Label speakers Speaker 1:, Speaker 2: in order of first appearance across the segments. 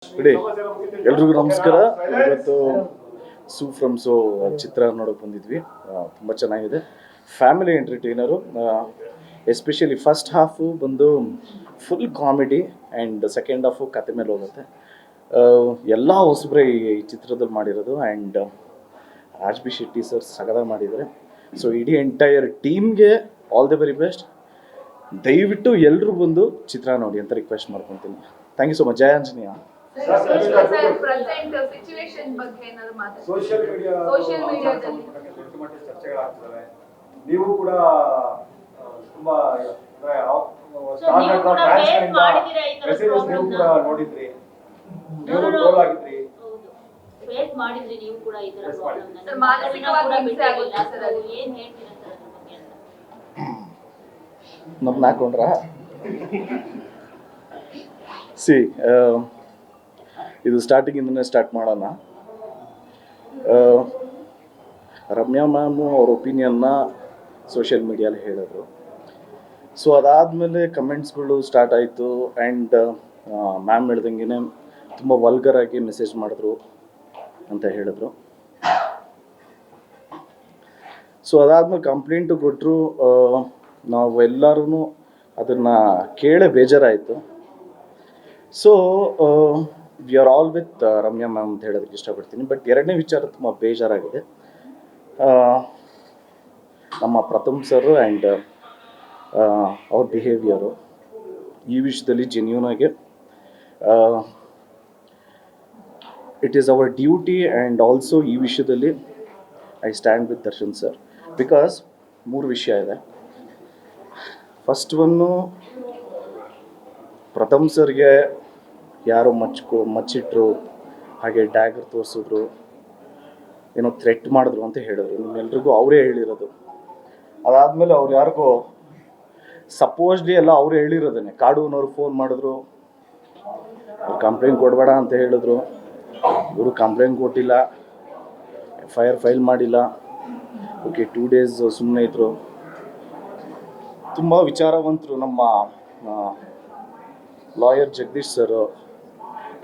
Speaker 1: ಇಡೀ ಎಲ್ರಿಗೂ ನಮಸ್ಕಾರ. ಇವತ್ತು ಸೂ ಫ್ರಮ್ ಸೋ ಚಿತ್ರ ನೋಡೋಕೆ ಬಂದಿದ್ವಿ. ತುಂಬ ಚೆನ್ನಾಗಿದೆ. Family entertainer. Especially first half ಬಂದು full comedy and second half ಕತೆ ಮೇಲೆ ಹೋಗುತ್ತೆ. ಎಲ್ಲ ಹೊಸಬ್ರೆ ಈ ಚಿತ್ರದಲ್ಲಿ ಮಾಡಿರೋದು. And Raj B Shetty sir ಸಗದ ಮಾಡಿದ್ದಾರೆ. ಸೊ ಇಡೀ ಎಂಟೈರ್ ಟೀಮ್ಗೆ ಆಲ್ ದಿ ವೆರಿ ಬೆಸ್ಟ್. ದಯವಿಟ್ಟು ಎಲ್ಲರೂ ಬಂದು ಚಿತ್ರ ನೋಡಿ ಅಂತ ರಿಕ್ವೆಸ್ಟ್ ಮಾಡ್ಕೊತೀನಿ. Thank you so much. ಜಯ ಆಂಜನೇಯ.
Speaker 2: ಸೋಷಿಯಲ್ ಮೀಡಿಯಾದಲ್ಲಿ ಚರ್ಚೆಗಳಾಗ್ತವೆ. ನೀವು ಕೂಡ ತುಂಬಾ ನೋಡಿದ್ರಿ, ನೀವು ಟ್ರೋಲ್ ಆಗಿದ್ರಿ.
Speaker 3: ಫೇಸ್ ಮಾಡಿದ್ರಿ ನೀವು ಕೂಡ ಈ ತರ ಪ್ರಾಬ್ಲಮ್ ಮಾನಸಿಕವಾಗಿ ಹಿಂಸೆ ಆಗುತ್ತೆ ಸರ್. ಅದು ಏನು ಹೇಳ್ತೀರಾ ಸರ್ ಅದ್ರ ಬಗ್ಗೆ ಅಂತ?
Speaker 1: ನಮ್ಮನ್ನ ಹಾಕೊಂಡ್ರ ಸಿ ಇದು ಸ್ಟಾರ್ಟಿಂಗಿಂದನೇ ಸ್ಟಾರ್ಟ್ ಮಾಡೋಣ. ರಮ್ಯಾ ಮ್ಯಾಮು ಅವ್ರ ಒಪಿನಿಯನ್ನ ಸೋಷಿಯಲ್ ಮೀಡಿಯಲ್ಲಿ ಹೇಳಿದ್ರು. ಸೊ ಅದಾದಮೇಲೆ ಕಮೆಂಟ್ಸ್ಗಳು ಸ್ಟಾರ್ಟ್ ಆಯಿತು. ಆ್ಯಂಡ್ ಮ್ಯಾಮ್ ಹೇಳ್ದಂಗೆ ತುಂಬ ವಲ್ಗರಾಗಿ ಮೆಸೇಜ್ ಮಾಡಿದ್ರು ಅಂತ ಹೇಳಿದ್ರು. ಸೊ ಅದಾದ್ಮೇಲೆ ಕಂಪ್ಲೇಂಟು ಕೊಟ್ಟರು. ನಾವೆಲ್ಲರೂ ಅದನ್ನು ಕೇಳೇ ಬೇಜಾರಾಯಿತು. So we are all with Ramya ma'am ಅಂತ ಹೇಳೋದಕ್ಕೆ ಇಷ್ಟಪಡ್ತೀನಿ. ಬಟ್ ಎರಡನೇ ವಿಚಾರ ತುಂಬ ಬೇಜಾರಾಗಿದೆ. ನಮ್ಮ ಪ್ರಥಮ್ ಸರ್ ಆ್ಯಂಡ್ ಅವ್ರ ಬಿಹೇವಿಯರು ಈ ವಿಷಯದಲ್ಲಿ ಜೆನ್ಯೂನಾಗಿ it is our duty. And also ಈ ವಿಷಯದಲ್ಲಿ I stand with Darshan sir. Because 3 ವಿಷಯ ಇದೆ. ಫಸ್ಟ್ ಒನ್ನು, ಪ್ರಥಮ್ ಸರ್ಗೆ ಯಾರೋ ಮಚ್ಚಿಟ್ರು, ಹಾಗೆ ಡ್ಯಾಗರ್ ತೋರಿಸಿದ್ರು, ಏನೋ ಥ್ರೆಟ್ ಮಾಡಿದ್ರು ಅಂತ ಹೇಳಿದ್ರು. ನಿಮ್ಮೆಲ್ರಿಗೂ ಅವರೇ ಹೇಳಿರೋದು. ಅದಾದಮೇಲೆ ಅವ್ರು ಯಾರಿಗೋ ಸಪೋಸ್ಡ್ಲಿ ಎಲ್ಲ ಅವರೇ ಹೇಳಿರೋದೇನೆ. ಕಾಡೂನವ್ರು ಫೋನ್ ಮಾಡಿದ್ರು, ಅವ್ರು ಕಂಪ್ಲೇಂಟ್ ಕೊಡಬೇಡ ಅಂತ ಹೇಳಿದ್ರು. ಇವರು ಕಂಪ್ಲೇಂಟ್ ಕೊಟ್ಟಿಲ್ಲ, FIR ಫೈಲ್ ಮಾಡಿಲ್ಲ. ಓಕೆ, 2 days ಸುಮ್ಮನೆ ಇದ್ದರು. ತುಂಬ ವಿಚಾರವಂತರು ನಮ್ಮ ಲಾಯರ್ ಜಗದೀಶ್ ಸರ್.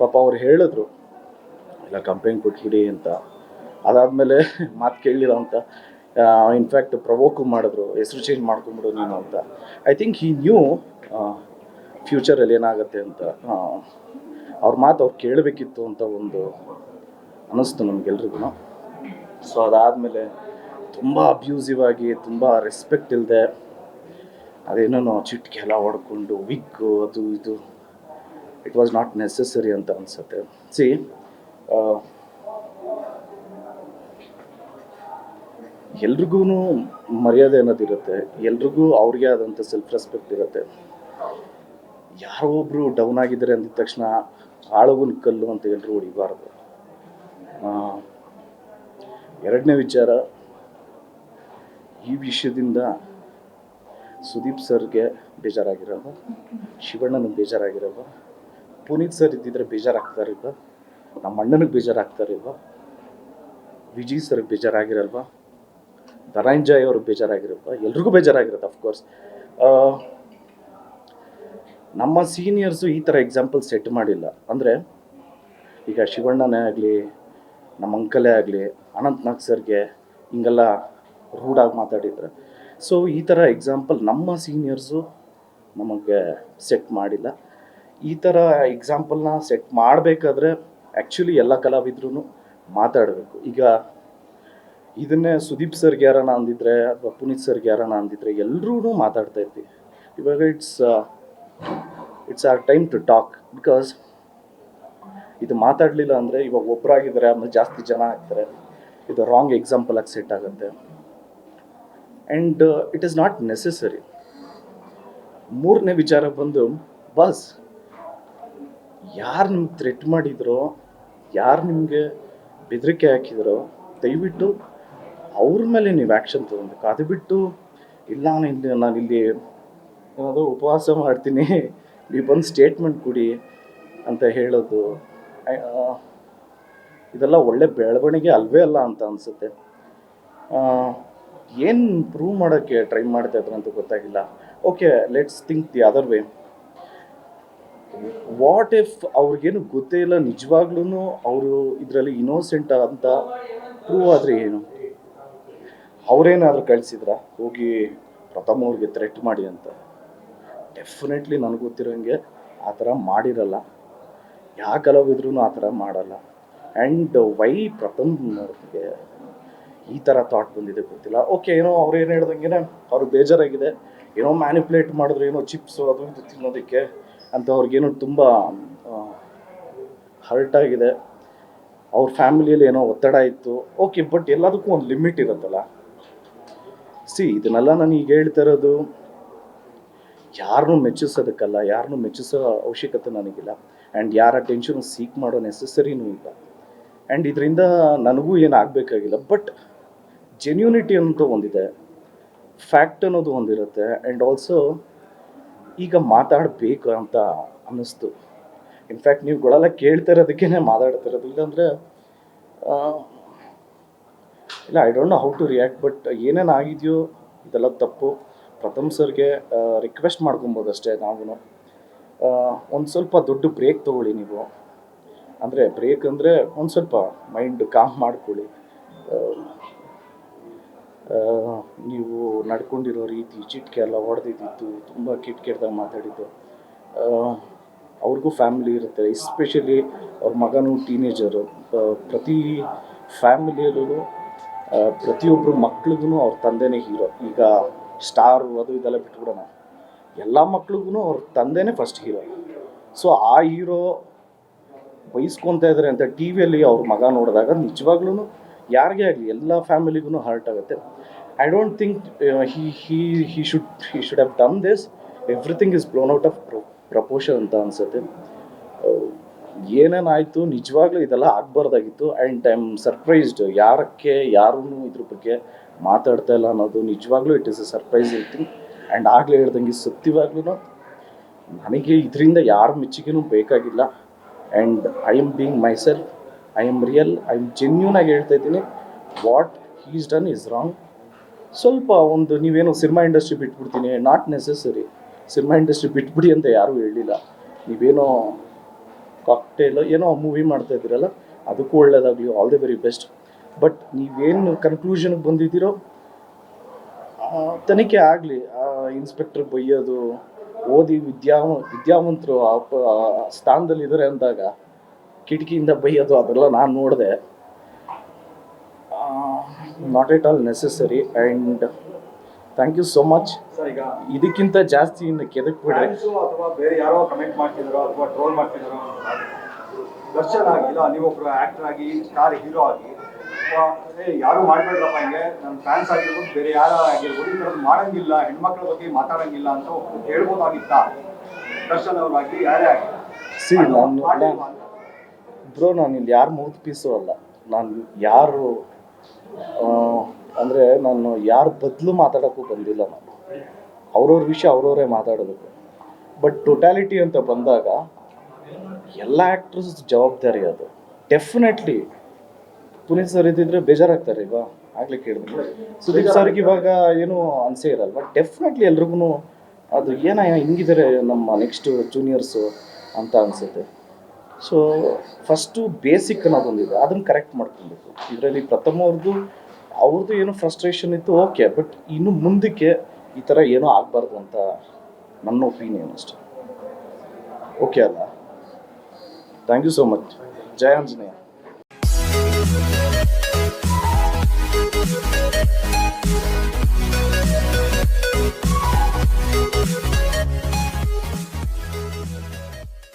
Speaker 1: ಪಾಪ ಅವ್ರು ಹೇಳಿದ್ರು ಇಲ್ಲ ಕಂಪ್ಲೇಂಟ್ ಕೊಟ್ಬಿಡಿ ಅಂತ. ಅದಾದಮೇಲೆ ಮಾತು ಕೇಳಲಿಲ್ಲ ಅಂತ ಇನ್ಫ್ಯಾಕ್ಟ್ ಪ್ರವೋಕು ಮಾಡಿದ್ರು, ಹೆಸರು ಚೇಂಜ್ ಮಾಡ್ಕೊಂಬಿಡು ನೀನು ಅಂತ. ಐ ಥಿಂಕ್ ಹಿ ನ್ಯೂ ಫ್ಯೂಚರಲ್ಲಿ ಏನಾಗುತ್ತೆ ಅಂತ. ಅವ್ರ ಮಾತು ಅವ್ರು ಕೇಳಬೇಕಿತ್ತು ಅಂತ ಒಂದು ಅನ್ನಿಸ್ತು ನಮಗೆಲ್ರಿಗೂ. ಸೊ ಅದಾದಮೇಲೆ ತುಂಬ ಅಬ್ಯೂಸಿವ್ ಆಗಿ, ತುಂಬ ರೆಸ್ಪೆಕ್ಟ್ ಇಲ್ಲದೆ, ಅದೇನೋ ಚಿಟ್ಕೆ ಎಲ್ಲ ಹೊಡ್ಕೊಂಡು ವಿಗ್ಗು ಅದು ಇದು, ಇಟ್ ವಾಸ್ ನಾಟ್ ನೆಸೆಸರಿ ಅಂತ ಅನಿಸುತ್ತೆ. ಸಿ, ಎಲ್ರಿಗೂ ಮರ್ಯಾದೆ ಅನ್ನೋದಿರುತ್ತೆ. ಎಲ್ರಿಗೂ ಅವ್ರಿಗೆ ಆದಂಥ ಸೆಲ್ಫ್ ರೆಸ್ಪೆಕ್ಟ್ ಇರುತ್ತೆ. ಯಾರೋ ಒಬ್ಬರು ಡೌನ್ ಆಗಿದ್ದಾರೆ ಅಂದಿದ ತಕ್ಷಣ ಆಳುಗುನ್ ಕಲ್ಲು ಅಂತ ಎಲ್ಲರೂ ಹೊಡಿಬಾರ್ದು. ಎರಡನೇ ವಿಚಾರ, ಈ ವಿಷಯದಿಂದ ಸುದೀಪ್ ಸರ್ಗೆ ಬೇಜಾರಾಗಿರಲ್ವ, ಶಿವಣ್ಣನಿಗೆ ಬೇಜಾರಾಗಿರಲ್ವ, ಪುನೀತ್ ಸರ್ ಇದ್ದಿದ್ರೆ ಬೇಜಾರಾಗ್ತಾರಿಲ್ವ, ನಮ್ಮ ಅಣ್ಣನಿಗೆ ಬೇಜಾರಾಗ್ತಾರಿಲ್ವ, ವಿಜಯ್ ಸರ್ಗೆ ಬೇಜಾರಾಗಿರಲ್ವ, ಧನಂಜಯ್ ಅವ್ರಿಗೆ ಬೇಜಾರಾಗಿರಲ್ವ, ಎಲ್ರಿಗೂ ಬೇಜಾರಾಗಿರುತ್ತೆ ಅಫ್ಕೋರ್ಸ್. ನಮ್ಮ ಸೀನಿಯರ್ಸು ಈ ಥರ ಎಕ್ಸಾಂಪಲ್ ಸೆಟ್ ಮಾಡಿಲ್ಲ. ಅಂದರೆ ಈಗ ಶಿವಣ್ಣನೇ ಆಗಲಿ, ನಮ್ಮ ಅಂಕಲೇ ಆಗಲಿ, ಅನಂತ್ನಾಗ್ ಸರ್ಗೆ ಹಿಂಗೆಲ್ಲ ರೂಢಾಗಿ ಮಾತಾಡಿದ್ರೆ. ಸೊ ಈ ಥರ ಎಕ್ಸಾಂಪಲ್ ನಮ್ಮ ಸೀನಿಯರ್ಸು ನಮಗೆ ಸೆಟ್ ಮಾಡಿಲ್ಲ. ಈ ಥರ ಎಕ್ಸಾಂಪಲ್ನ ಸೆಟ್ ಮಾಡಬೇಕಾದ್ರೆ ಆ್ಯಕ್ಚುಲಿ ಎಲ್ಲ ಕಲಾವಿದ್ರೂ ಮಾತಾಡಬೇಕು. ಈಗ ಇದನ್ನೇ ಸುದೀಪ್ ಸರ್ಗೆ ಯಾರನ್ನ ಅಂದಿದ್ರೆ ಅಥವಾ ಪುನೀತ್ ಸರ್ಗೆ ಯಾರನ್ನ ಅಂದಿದ್ರೆ ಎಲ್ಲರೂ ಮಾತಾಡ್ತಾ ಇರ್ತೀವಿ. ಇವಾಗ it's our time to talk. Because ಇದು ಮಾತಾಡಲಿಲ್ಲ ಅಂದರೆ ಇವಾಗ ಒಬ್ಬರಾಗಿದ್ದಾರೆ, ಆಮೇಲೆ ಜಾಸ್ತಿ ಜನ ಆಗ್ತಾರೆ. ಇದು ರಾಂಗ್ ಎಕ್ಸಾಂಪಲ್ ಆಗಿ ಸೆಟ್ ಆಗುತ್ತೆ. And it is not necessary. ಮೂರನೇ ವಿಚಾರ ಬಂದು, ಬಸ್ ಯಾರು ನಿಮ್ಗೆ ಥ್ರೆಟ್ ಮಾಡಿದ್ರೋ, ಯಾರು ನಿಮಗೆ ಬೆದರಿಕೆ ಹಾಕಿದ್ರೋ, ದಯವಿಟ್ಟು ಅವ್ರ ಮೇಲೆ ನೀವು ಆ್ಯಕ್ಷನ್ ತೊಗೊಬೇಕು. ಅದು ಬಿಟ್ಟು ಇಲ್ಲ ನಾನಿಲ್ಲಿ ಏನಾದರೂ ಉಪವಾಸ ಮಾಡ್ತೀನಿ, ನೀವು ಬಂದು ಸ್ಟೇಟ್ಮೆಂಟ್ ಕೊಡಿ ಅಂತ ಹೇಳೋದು, ಇದೆಲ್ಲ ಒಳ್ಳೆ ಬೆಳವಣಿಗೆ ಅಲ್ವೇ ಅಲ್ಲ ಅಂತ ಅನಿಸುತ್ತೆ. ಏನು ಪ್ರೂವ್ ಮಾಡೋಕ್ಕೆ ಟ್ರೈ ಮಾಡ್ತಾ ಇದ್ರು ಅಂತ ಗೊತ್ತಾಗಿಲ್ಲ. Okay, let's think the other way. What if ಅವ್ರಿಗೇನು ಗೊತ್ತೇ ಇಲ್ಲ, ನಿಜವಾಗ್ಲೂ ಅವರು ಇದರಲ್ಲಿ ಇನೋಸೆಂಟ್ ಅಂತ ಪ್ರೂವ್ ಆದರೆ ಏನು? ಅವರೇನಾದರೂ ಕಳಿಸಿದ್ರ ಹೋಗಿ ಪ್ರಥಮ್ ಅವ್ರಿಗೆ ಥ್ರೆಟ್ ಮಾಡಿ ಅಂತ? ಡೆಫಿನೆಟ್ಲಿ ನನಗೆ ಗೊತ್ತಿರೋಂಗೆ ಆ ಥರ ಮಾಡಿರಲ್ಲ. ಯಾವ ಕಲಾವಿದ್ರೂ ಆ ಥರ ಮಾಡಲ್ಲ. ಆ್ಯಂಡ್ ವೈ ಪ್ರಥಮ್ ಅವ್ರಿಗೆ ಈ ಥರ ಥಾಟ್ ಬಂದಿದೆ ಗೊತ್ತಿಲ್ಲ. ಓಕೆ, ಏನೋ ಅವ್ರು ಏನು ಹೇಳ್ದಂಗೆ ಅವ್ರಿಗೆ ಬೇಜಾರಾಗಿದೆ, ಏನೋ ಮ್ಯಾನಿಪ್ಯುಲೇಟ್ ಮಾಡಿದ್ರು, ಏನೋ ಚಿಪ್ಸು ಅದು ಇದು ತಿನ್ನೋದಕ್ಕೆ ಅಂತ ಅವ್ರಿಗೇನೋ ತುಂಬ ಹರ್ಟ್ ಆಗಿದೆ. ಅವ್ರ ಫ್ಯಾಮಿಲಿಯಲ್ಲಿ ಏನೋ ಒತ್ತಡ ಇತ್ತು. ಓಕೆ, ಬಟ್ ಎಲ್ಲದಕ್ಕೂ ಒಂದು ಲಿಮಿಟ್ ಇರುತ್ತಲ್ಲ. ಇದನ್ನೆಲ್ಲ ನಾನು ಈಗ ಹೇಳ್ತಾ ಇರೋದು ಯಾರನ್ನೂ ಮೆಚ್ಚಿಸೋದಕ್ಕಲ್ಲ, ಯಾರನ್ನೂ ಮೆಚ್ಚಿಸೋ ಅವಶ್ಯಕತೆ ನನಗಿಲ್ಲ. ಆ್ಯಂಡ್ ಯಾರ ಟೆನ್ಷನ್ ಸೀಕ್ ಮಾಡೋ ನೆಸೆಸರಿನೂ ಇಲ್ಲ. ಆ್ಯಂಡ್ ಇದರಿಂದ ನನಗೂ ಏನು ಆಗಬೇಕಾಗಿಲ್ಲ. ಬಟ್ ಜೆನ್ಯೂನಿಟಿ ಅಂತ ಒಂದಿದೆ, ಫ್ಯಾಕ್ಟ್ ಅನ್ನೋದು ಒಂದಿರುತ್ತೆ. ಆ್ಯಂಡ್ ಆಲ್ಸೋ ಈಗ ಮಾತಾಡಬೇಕು ಅಂತ ಅನ್ನಿಸ್ತು. ಇನ್ಫ್ಯಾಕ್ಟ್ ನೀವುಗಳೆಲ್ಲ ಕೇಳ್ತಾ ಇರೋದಕ್ಕೇ ಮಾತಾಡ್ತಾ ಇರೋದು. ಇಲ್ಲಾಂದರೆ ಇಲ್ಲ, I don't know how to react. But ಏನೇನು ಆಗಿದೆಯೋ ಇದೆಲ್ಲ ತಪ್ಪು. ಪ್ರಥಮ್ ಸರ್ಗೆ ರಿಕ್ವೆಸ್ಟ್ ಮಾಡ್ಕೊಬೋದು ಅಷ್ಟೇ. ನಾವು ಒಂದು ಸ್ವಲ್ಪ ದೊಡ್ಡ ಬ್ರೇಕ್ ತೊಗೊಳ್ಳಿ ನೀವು. ಅಂದರೆ ಬ್ರೇಕ್ ಅಂದರೆ ಒಂದು ಸ್ವಲ್ಪ ಮೈಂಡ್ ಕಾಮ್ ಮಾಡ್ಕೊಳ್ಳಿ. ನೀವು ನಡ್ಕೊಂಡಿರೋ ರೀತಿ, ಚಿಟ್ಕೆ ಎಲ್ಲ ಹೊಡೆದಿದ್ದು, ತುಂಬ ಕೆಟ್ಟದಾಗ ಮಾತಾಡಿದ್ದು. ಅವ್ರಿಗೂ ಫ್ಯಾಮಿಲಿ ಇರುತ್ತೆ, ಎಸ್ಪೆಷಲಿ ಅವ್ರ ಮಗನೂ ಟೀನೇಜರು. ಪ್ರತಿ ಫ್ಯಾಮಿಲಿಯಲ್ಲೂ ಪ್ರತಿಯೊಬ್ಬರು ಮಕ್ಳಿಗೂ ಅವ್ರ ತಂದೆನೇ ಹೀರೋ. ಈಗ ಸ್ಟಾರು ಅದು ಇದೆಲ್ಲ ಬಿಟ್ಬಿಡೋಣ, ಎಲ್ಲ ಮಕ್ಳಿಗೂ ಅವ್ರ ತಂದೆನೇ ಫಸ್ಟ್ ಹೀರೋ. ಸೊ ಆ ಹೀರೋ ಬೈಸ್ಕೊತಾ ಇದ್ದಾರೆ ಅಂತ ಟಿ ವಿಯಲ್ಲಿ ಅವ್ರ ಮಗ ನೋಡಿದಾಗ ನಿಜವಾಗ್ಲೂ ಯಾರಿಗೇ ಆಗಲಿ ಎಲ್ಲ ಫ್ಯಾಮಿಲಿಗೂ ಹರ್ಟ್ ಆಗುತ್ತೆ. I don't think he should have done this. Everything is blown out of proportion ಅಂತ ಅನಿಸುತ್ತೆ. ಏನೇನಾಯಿತು ನಿಜವಾಗ್ಲೂ ಇದೆಲ್ಲ ಆಗಬಾರ್ದಾಗಿತ್ತು. ಆ್ಯಂಡ್ ಐ ಆಮ್ ಸರ್ಪ್ರೈಸ್ಡ್ ಯಾರೂ ಇದ್ರ ಬಗ್ಗೆ ಮಾತಾಡ್ತಾ ಇಲ್ಲ ಅನ್ನೋದು. ನಿಜವಾಗ್ಲೂ it is a surprising thing. And ಆಗಲೇ ಹೇಳ್ದಂಗೆ ಸತ್ಯವಾಗ್ಲೂ ನನಗೆ ಇದರಿಂದ ಯಾರ ಮೆಚ್ಚುಗೆನೂ ಬೇಕಾಗಿಲ್ಲ. And I am being myself, I am real, I am ಜೆನ್ಯೂನಾಗಿ ಹೇಳ್ತಾ ಇದ್ದೀನಿ. What he's done is wrong. ಸ್ವಲ್ಪ ಒಂದು ನೀವೇನೋ ಸಿನಿಮಾ ಇಂಡಸ್ಟ್ರಿ ಬಿಟ್ಬಿಡ್ತೀನಿ, ನಾಟ್ ನೆಸೆಸರಿ. ಸಿನಿಮಾ ಇಂಡಸ್ಟ್ರಿ ಬಿಟ್ಬಿಡಿ ಅಂತ ಯಾರೂ ಹೇಳಿಲ್ಲ. ನೀವೇನೋ ಕಾಕ್ಟೇಲ್ ಏನೋ ಮೂವಿ ಮಾಡ್ತಾ ಇದ್ದೀರಲ್ಲ, ಅದಕ್ಕೂ ಒಳ್ಳೆಯದಾಗಲಿ, all the very best. But ನೀವೇನು ಕನ್ಕ್ಲೂಷನ್ಗೆ ಬಂದಿದ್ದೀರೋ ತನಿಖೆ ಆಗಲಿ. ಇನ್ಸ್ಪೆಕ್ಟರ್ ಬೈಯೋದು, ಓದಿ ವಿದ್ಯಾವಂತರು ಸ್ಥಾನದಲ್ಲಿದ್ದಾರೆ ಅಂದಾಗ ಕಿಟಕಿಯಿಂದ ಬೈಯೋದು ಅದೆಲ್ಲ ನಾನು ನೋಡಿದೆ. Not at all necessary. And thank you so much.
Speaker 2: Sir, ಈಗ
Speaker 1: ಇದಕ್ಕಿಂತ ಜಾಸ್ತಿ ಇನ್ನು ಕೆದಕ್ ಬಿಡ್ರಿ.
Speaker 2: ಅಥವಾ ಬೇರೆ ಯಾರೋ ಕಮೆಂಟ್ ಮಾಡ್ತಿದ್ದಾರೋ ಅಥವಾ ಟ್ರೋಲ್ ಮಾಡ್ತಿದ್ದಾರೋ, ದರ್ಶನ್ ಆಗಿಲ್ಲ, ನೀವೊಬ್ರು ಆಕ್ಟರ್ ಆಗಿ, ಸ್ಟಾರ್ ಹೀರೋ ಆಗಿ, ಯಾರು ಮಾಡ್ಬೇಡ್ರಪ್ಪ ಹಿಂಗೆ, ನನ್ನ ಫ್ಯಾನ್ಸ್ ಆಗಿರ್ಬೋದು, ಬೇರೆ ಯಾರ ಆಗಿರ್ಬೋದು, ಈ ಥರದ್ದು ಮಾಡಂಗಿಲ್ಲ, ಹೆಣ್ಮಕ್ಳ ಬಗ್ಗೆ ಮಾತಾಡಂಗಿಲ್ಲ ಅಂತ ಹೇಳ್ಬೋದಾಗಿತ್ತ ದರ್ಶನ್ ಅವರಾಗಿ, ಯಾರೇ ಆಗಿ?
Speaker 1: ನಾನು ಇಲ್ಲಿ ಯಾರು ಮೌತ್ ಪೀಸು ಅಲ್ಲ. ನಾನು ಯಾರು ಅಂದರೆ ನಾನು ಯಾರ ಬದಲು ಮಾತಾಡೋಕ್ಕೂ ಬಂದಿಲ್ಲ. ನಾನು ಅವ್ರವ್ರ ವಿಷಯ ಅವ್ರವರೇ ಮಾತಾಡೋದಕ್ಕೆ. ಬಟ್ ಟೋಟ್ಯಾಲಿಟಿ ಅಂತ ಬಂದಾಗ ಎಲ್ಲ ಆ್ಯಕ್ಟ್ರಸ್ ಜವಾಬ್ದಾರಿ ಅದು. ಡೆಫಿನೆಟ್ಲಿ ಪುನೀತ್ ಸರ್ ಇದ್ದಿದ್ರೆ ಬೇಜಾರಾಗ್ತಾರೆ. ಈಗ ಆಗಲೇ ಕೇಳಿದ್ರು ಸುದೀಪ್ ಸರ್ಗೆ ಇವಾಗ ಏನೂ ಅನಿಸೇ ಇರಲ್ಲ. ಬಟ್ ಡೆಫಿನೆಟ್ಲಿ ಎಲ್ರಿಗೂ ಅದು ಹಿಂಗಿದ್ದಾರೆ ನಮ್ಮ ನೆಕ್ಸ್ಟ್ ಜೂನಿಯರ್ಸು ಅಂತ ಅನಿಸುತ್ತೆ. ಸೊ ಫಸ್ಟು ಬೇಸಿಕ್ ಅನ್ನೋದೊಂದಿದೆ, ಅದನ್ನು ಕರೆಕ್ಟ್ ಮಾಡ್ಕೊಬೇಕು. ಇದರಲ್ಲಿ ಪ್ರಥಮ ಅವ್ರದ್ದು ಏನೋ ಫ್ರಸ್ಟ್ರೇಷನ್ ಇತ್ತು, ಓಕೆ. ಬಟ್ ಇನ್ನು ಮುಂದಕ್ಕೆ ಈ ಥರ ಏನೂ ಆಗಬಾರ್ದು ಅಂತ ನನ್ನ ಒಪಿನಿಯನ್ ಅಷ್ಟೆ. ಓಕೆ ಅಲ್ಲ? Thank you so much. ಜಯ ಆಂಜನೇಯ.